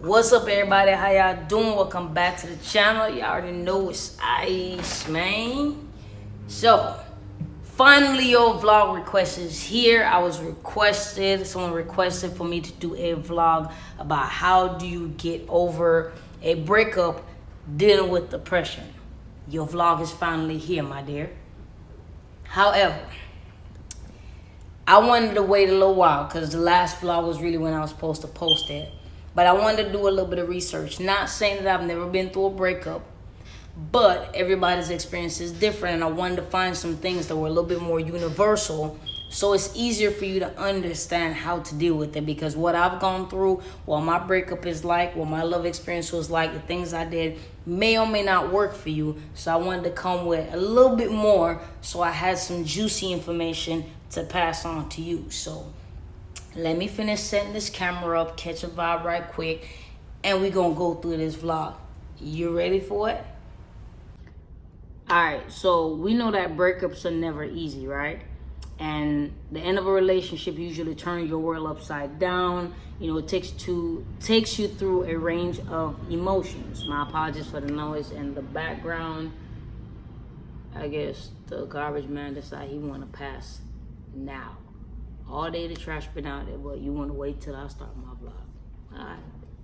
What's up, everybody? How y'all doing? Welcome back to the channel. Y'all already know it's Ice, man. So, finally, your vlog request is here. Someone requested for me to do a vlog about how do you get over a breakup dealing with depression. Your vlog is finally here, my dear. However, I wanted to wait a little while because the last vlog was really when I was supposed to post it. But I wanted to do a little bit of research. Not saying that I've never been through a breakup, but everybody's experience is different. And I wanted to find some things that were a little bit more universal so it's easier for you to understand how to deal with it. Because what I've gone through, what my breakup is like, what my love experience was like, the things I did may or may not work for you. So I wanted to come with a little bit more so I had some juicy information to pass on to you. So let me finish setting this camera up, catch a vibe right quick, and we're going to go through this vlog. You ready for it? Alright, so we know that breakups are never easy, right? And the end of a relationship usually turns your world upside down. You know, it takes you through a range of emotions. My apologies for the noise in the background. I guess the garbage man decided he want to pass now. All day the trash been out there, but you want to wait till I start my vlog. All right,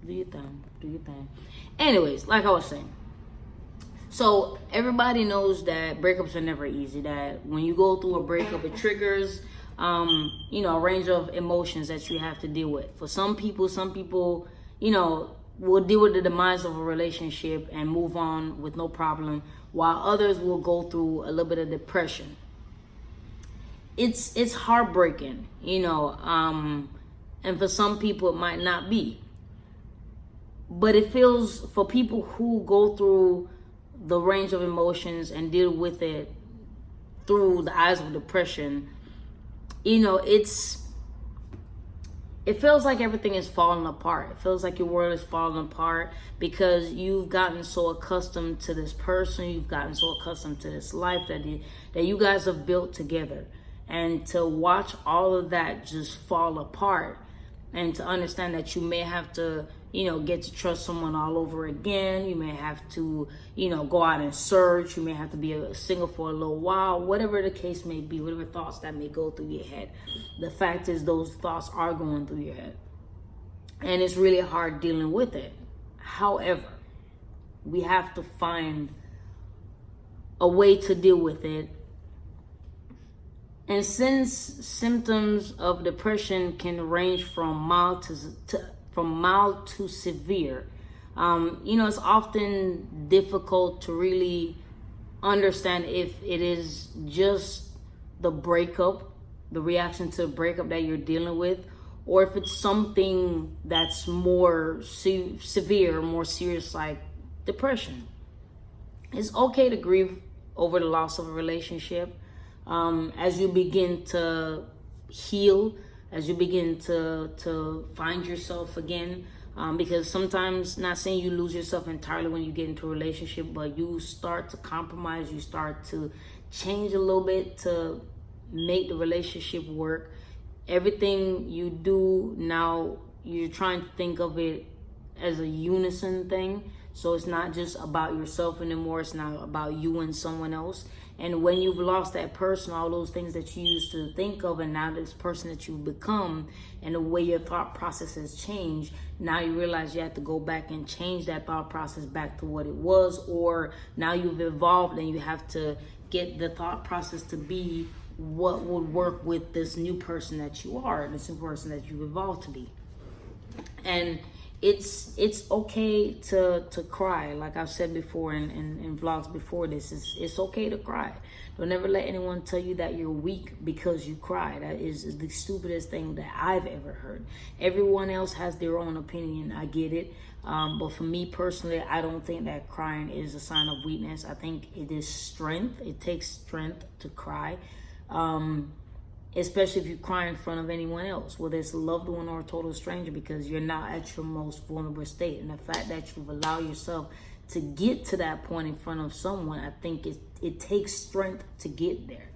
do your thing. Anyways, like I was saying, so everybody knows that breakups are never easy. That when you go through a breakup, it triggers, a range of emotions that you have to deal with. For some people, will deal with the demise of a relationship and move on with no problem, while others will go through a little bit of depression. It's heartbreaking, and for some people it might not be. But it feels, for people who go through the range of emotions and deal with it through the eyes of depression, it feels like everything is falling apart. It feels like your world is falling apart because you've gotten so accustomed to this person, you've gotten so accustomed to this life that you guys have built together. And to watch all of that just fall apart, and to understand that you may have to, get to trust someone all over again. You may have to, go out and search. You may have to be single for a little while, whatever the case may be, whatever thoughts that may go through your head. The fact is those thoughts are going through your head. And it's really hard dealing with it. However, we have to find a way to deal with it. And since symptoms of depression can range from mild to severe, it's often difficult to really understand if it is just the breakup, the reaction to the breakup that you're dealing with, or if it's something that's more severe, more serious, like depression. It's okay to grieve over the loss of a relationship. As you begin to heal, as you begin to find yourself again, because sometimes, not saying you lose yourself entirely when you get into a relationship, but you start to compromise, you start to change a little bit to make the relationship work. Everything you do now, you're trying to think of it as a unison thing. So it's not just about yourself anymore. It's not about you and someone else. And when you've lost that person, all those things that you used to think of, and now this person that you've become, and the way your thought process has changed, now you realize you have to go back and change that thought process back to what it was. Or now you've evolved and you have to get the thought process to be what would work with this new person that you are, this new person that you've evolved to be. And it's okay to cry. Like I've said before in vlogs before this, it's okay to cry. Don't ever let anyone tell you that you're weak because you cry. That is the stupidest thing that I've ever heard. Everyone else has their own opinion. I get it. But for me personally, I don't think that crying is a sign of weakness. I think it is strength. It takes strength to cry. Especially if you cry in front of anyone else, whether it's a loved one or a total stranger, because you're not at your most vulnerable state. And the fact that you've allowed yourself to get to that point in front of someone, I think it takes strength to get there.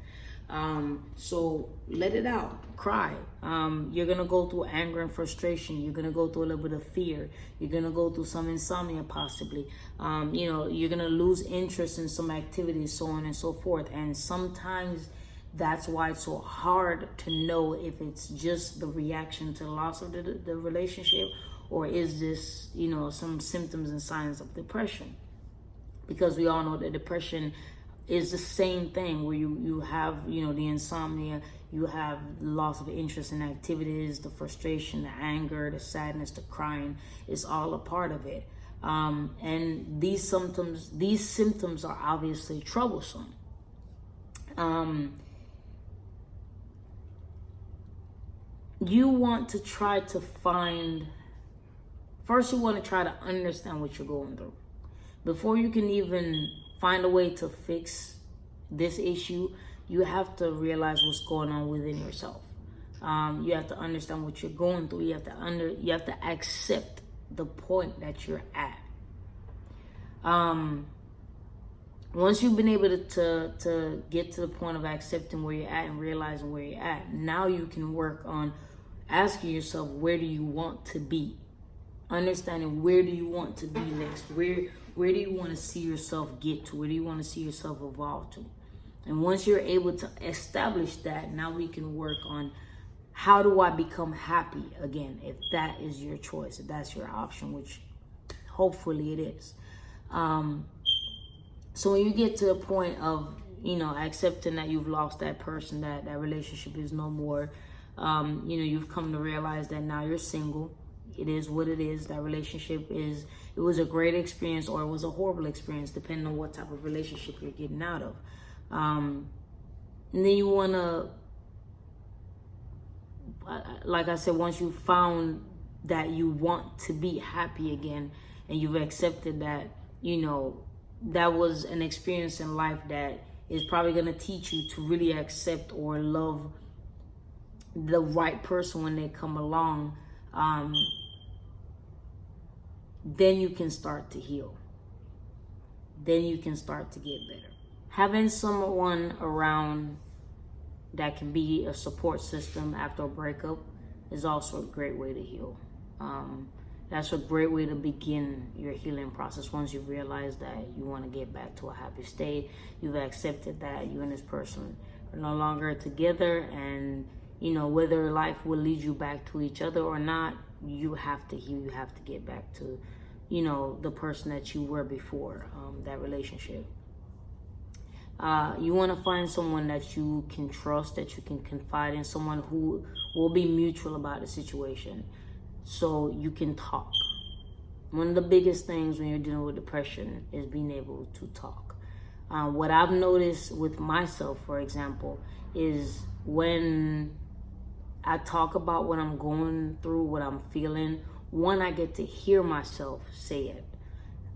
So let it out, cry. You're gonna go through anger and frustration. You're gonna go through a little bit of fear. You're gonna go through some insomnia possibly. You're gonna lose interest in some activities, so on and so forth. And sometimes that's why it's so hard to know if it's just the reaction to the loss of the relationship, or is this, some symptoms and signs of depression. Because we all know that depression is the same thing, where you have, the insomnia, you have loss of interest in activities, the frustration, the anger, the sadness, the crying. It's all a part of it. And these symptoms are obviously troublesome. You want to try to first you want to try to understand what you're going through. Before you can even find a way to fix this issue, you have to realize what's going on within yourself. You have to understand what you're going through. You have to accept the point that you're at. Once you've been able to get to the point of accepting where you're at and realizing where you're at, now you can work on asking yourself, where do you want to be? Understanding, where do you want to be next? Where do you want to see yourself get to? Where do you want to see yourself evolve to? And once you're able to establish that, now we can work on, how do I become happy again? If that is your choice, if that's your option, which hopefully it is. So when you get to the point of, accepting that you've lost that person, that relationship is no more, you've come to realize that now you're single. It is what it is. That relationship it was a great experience, or it was a horrible experience, depending on what type of relationship you're getting out of. And then you want to, like I said, once you found that you want to be happy again, and you've accepted that, that was an experience in life that is probably going to teach you to really accept or love the right person when they come along, then you can start to heal. Then you can start to get better. Having someone around that can be a support system after a breakup is also a great way to heal. That's a great way to begin your healing process. Once you realize that you want to get back to a happy state, you've accepted that you and this person are no longer together, and whether life will lead you back to each other or not, you have to heal. You have to get back to, the person that you were before that relationship. You want to find someone that you can trust, that you can confide in, someone who will be mutual about the situation, so you can talk. One of the biggest things when you're dealing with depression is being able to talk. What I've noticed with myself, for example, is when I talk about what I'm going through, what I'm feeling, one, I get to hear myself say it,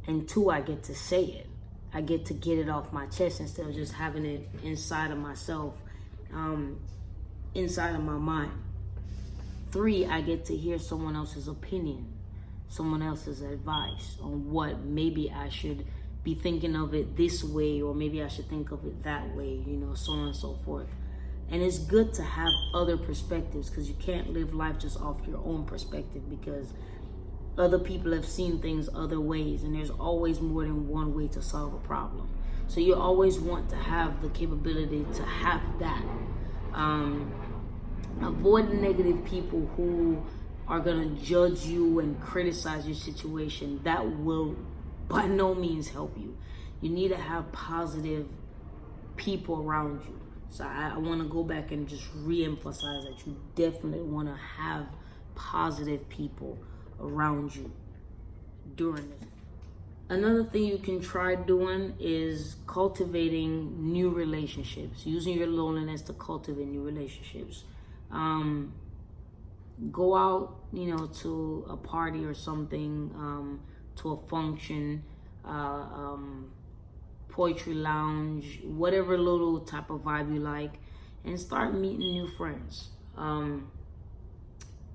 and two, I get to say it. I get to get it off my chest instead of just having it inside of myself, inside of my mind. Three, I get to hear someone else's opinion, someone else's advice on what maybe I should be thinking of it this way, or maybe I should think of it that way, so on and so forth. And it's good to have other perspectives, because you can't live life just off your own perspective, because other people have seen things other ways, and there's always more than one way to solve a problem. So you always want to have the capability to have that. Avoid negative people who are going to judge you and criticize your situation. That will by no means help you. You need to have positive people around you. So I want to go back and just re-emphasize that you definitely want to have positive people around you during this. Another thing you can try doing is cultivating new relationships, using your loneliness to cultivate new relationships. Go out, to a party or something, to a function, poetry lounge, whatever little type of vibe you like, and start meeting new friends.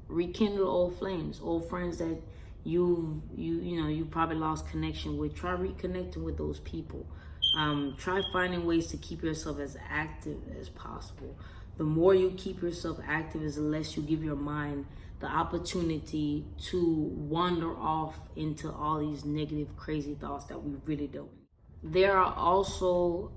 Rekindle old flames, old friends that you probably lost connection with. Try reconnecting with those people. Try finding ways to keep yourself as active as possible. The more you keep yourself active is the less you give your mind the opportunity to wander off into all these negative, crazy thoughts that we really don't. There are also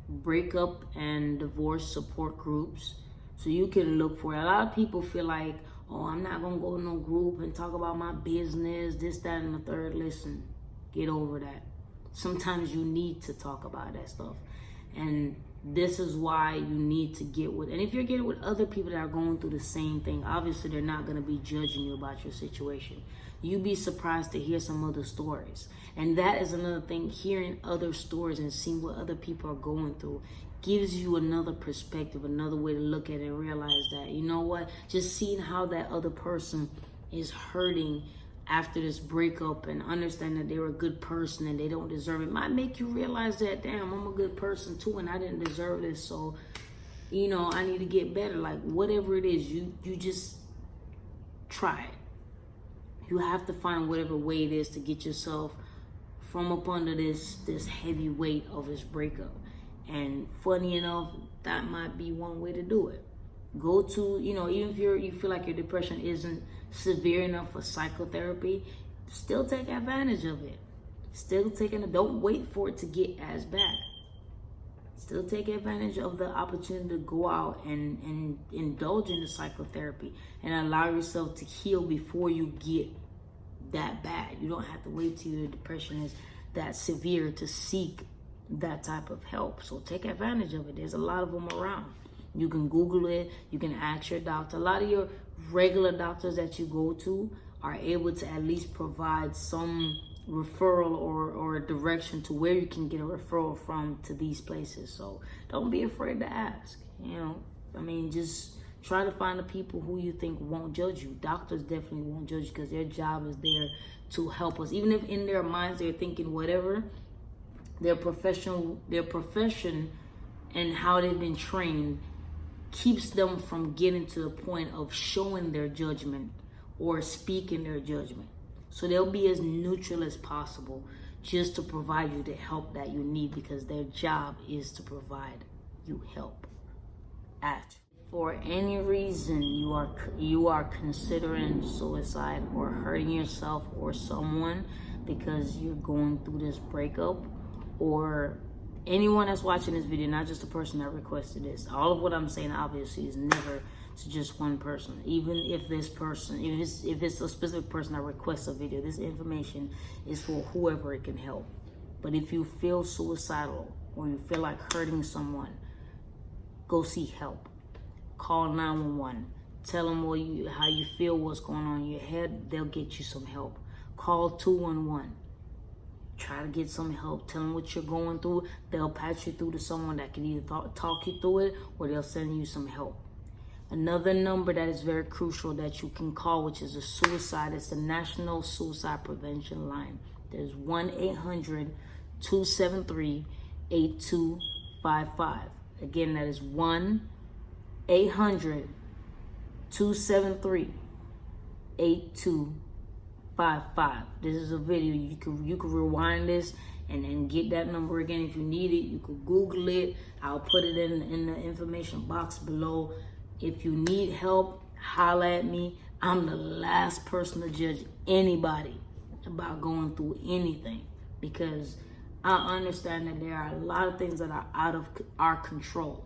breakup and divorce support groups. So you can look for it. A lot of people feel like, oh, I'm not going to go to no group and talk about my business, this, that, and the third. Listen, get over that. Sometimes you need to talk about that stuff. And this is why you need to get with, and if you're getting with other people that are going through the same thing, obviously they're not going to be judging you about your situation. You'd be surprised to hear some other stories. And that is another thing, hearing other stories and seeing what other people are going through gives you another perspective, another way to look at it and realize that, you know what, just seeing how that other person is hurting after this breakup and understand that they're a good person and they don't deserve it might make you realize that, damn, I'm a good person too and I didn't deserve this, so I need to get better. Like, whatever it is, you just try it. You have to find whatever way it is to get yourself from up under this heavy weight of this breakup. And funny enough, that might be one way to do it. Go to, even if you feel like your depression isn't severe enough for psychotherapy, still take advantage of it. Don't wait for it to get as bad. Still take advantage of the opportunity to go out and indulge in the psychotherapy and allow yourself to heal before you get that bad. You don't have to wait till your depression is that severe to seek that type of help. So take advantage of it. There's a lot of them around. You can Google it. You can ask your doctor. A lot of your regular doctors that you go to are able to at least provide some referral or direction to where you can get a referral from to these places. So don't be afraid to ask. Just try to find the people who you think won't judge you. Doctors definitely won't judge you because their job is there to help us. Even if in their minds they're thinking whatever, their profession and how they've been trained keeps them from getting to the point of showing their judgment or speaking their judgment. So they'll be as neutral as possible just to provide you the help that you need, because their job is to provide you help. For any reason you are considering suicide or hurting yourself or someone because you're going through this breakup, or anyone that's watching this video, not just the person that requested this. All of what I'm saying obviously is never to just one person. Even if this person, if it's a specific person that requests a video, this information is for whoever it can help. But if you feel suicidal or you feel like hurting someone, go seek help. Call 911. Tell them how you feel, what's going on in your head. They'll get you some help. Call 211. Try to get some help. Tell them what you're going through. They'll patch you through to someone that can either talk you through it, or they'll send you some help. Another number that is very crucial that you can call, which is it's the National Suicide Prevention Line. There's 1-800-273-8255. Again, that is 1-800-273-8255. This is a video. You can rewind this and then get that number again if you need it. You can Google it. I'll put it in the information box below. If you need help, holla at me. I'm the last person to judge anybody about going through anything, because I understand that there are a lot of things that are out of our control.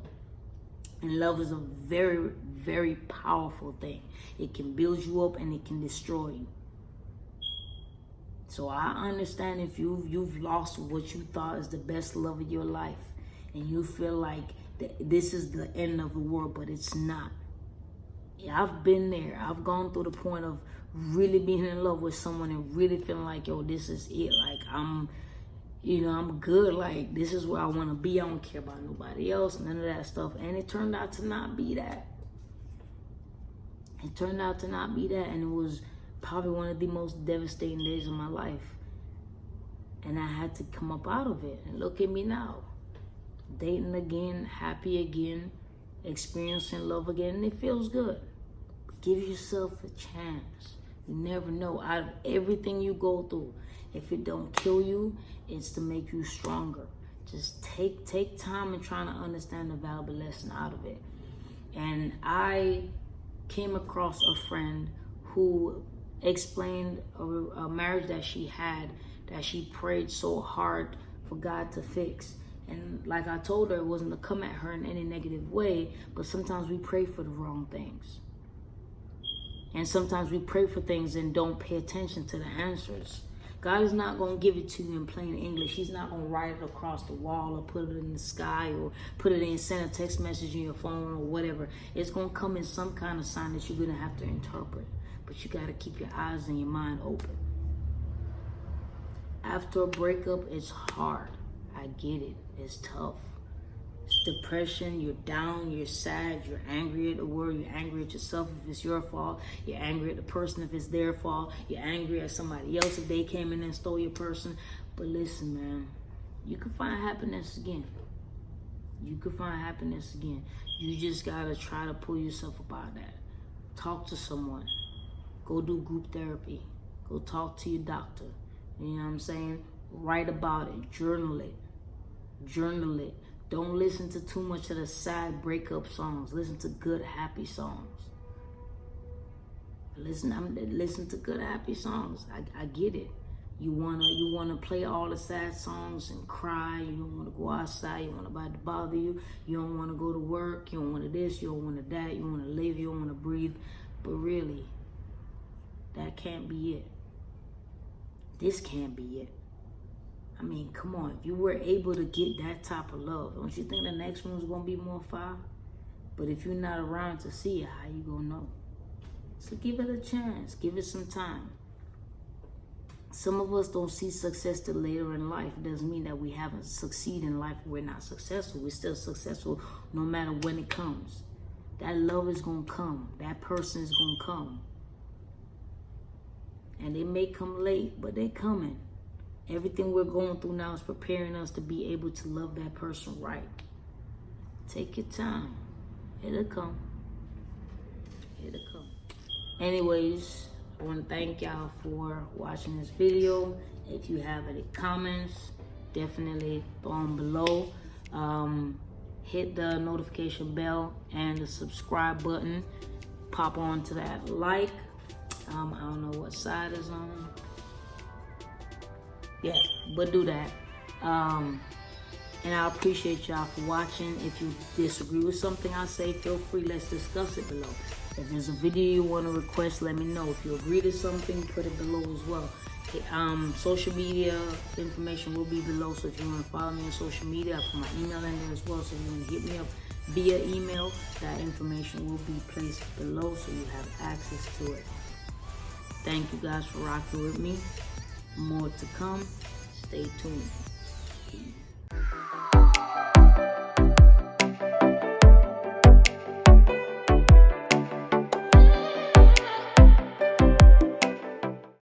And love is a very, very powerful thing. It can build you up and it can destroy you. So I understand if you've lost what you thought is the best love of your life, and you feel like this is the end of the world, but it's not. I've been there. I've gone through the point of really being in love with someone and really feeling like, yo, this is it. Like, I'm good. Like, this is where I want to be. I don't care about nobody else, none of that stuff. And it turned out to not be that. And it was probably one of the most devastating days of my life. And I had to come up out of it. And look at me now. Dating again, happy again, experiencing love again, and it feels good. But give yourself a chance. You never know. Out of everything you go through, If it don't kill you, it's to make you stronger. Just take time and trying to understand the valuable lesson out of it. And I came across a friend who explained a marriage that she had, that she prayed so hard for God to fix. And like I told her, it wasn't to come at her in any negative way, but sometimes we pray for the wrong things. And sometimes we pray for things and don't pay attention to the answers. God is not going to give it to you in plain English. He's not going to write it across the wall or put it in the sky or put it in, send a text message in your phone or whatever. It's going to come in some kind of sign that you're going to have to interpret. But you got to keep your eyes and your mind open. After a breakup, it's hard. I get it. It's tough. It's depression. You're down. You're sad. You're angry at the world. You're angry at yourself if it's your fault. You're angry at the person if it's their fault. You're angry at somebody else if they came in and stole your person. But listen, man, you can find happiness again. You can find happiness again. You just got to try to pull yourself up out of that. Talk to someone. Go do group therapy. Go talk to your doctor. You know what I'm saying? Write about it. Journal it. Journal it. Don't listen to too much of the sad breakup songs. Listen to good, happy songs. Listen to good, happy songs. I get it. You wanna play all the sad songs and cry. You don't wanna go outside. You want nobody to bother you. You don't wanna go to work. You don't wanna this. You don't wanna that. You wanna live. You don't wanna breathe. But really, that can't be it. This can't be it. I mean, come on. If you were able to get that type of love, don't you think the next one's going to be more fire? But if you're not around to see it, how you going to know? So give it a chance. Give it some time. Some of us don't see success till later in life. It doesn't mean that we haven't succeeded in life. We're not successful. We're still successful no matter when it comes. That love is going to come. That person is going to come. And they may come late, but they're coming. Everything we're going through now is preparing us to be able to love that person right. Take your time. It'll come. It'll come. Anyways, I want to thank y'all for watching this video. If you have any comments, definitely throw them below. Hit the notification bell and the subscribe button. Pop on to that like. I don't know what side is on. Yeah, but do that. And I appreciate y'all for watching. If you disagree with something I say, feel free. Let's discuss it below. If there's a video you want to request, let me know. If you agree to something, put it below as well. Okay, social media information will be below. So if you want to follow me on social media, I put my email in there as well. So if you want to hit me up via email, that information will be placed below so you have access to it. Thank you guys for rocking with me. More to come. Stay tuned.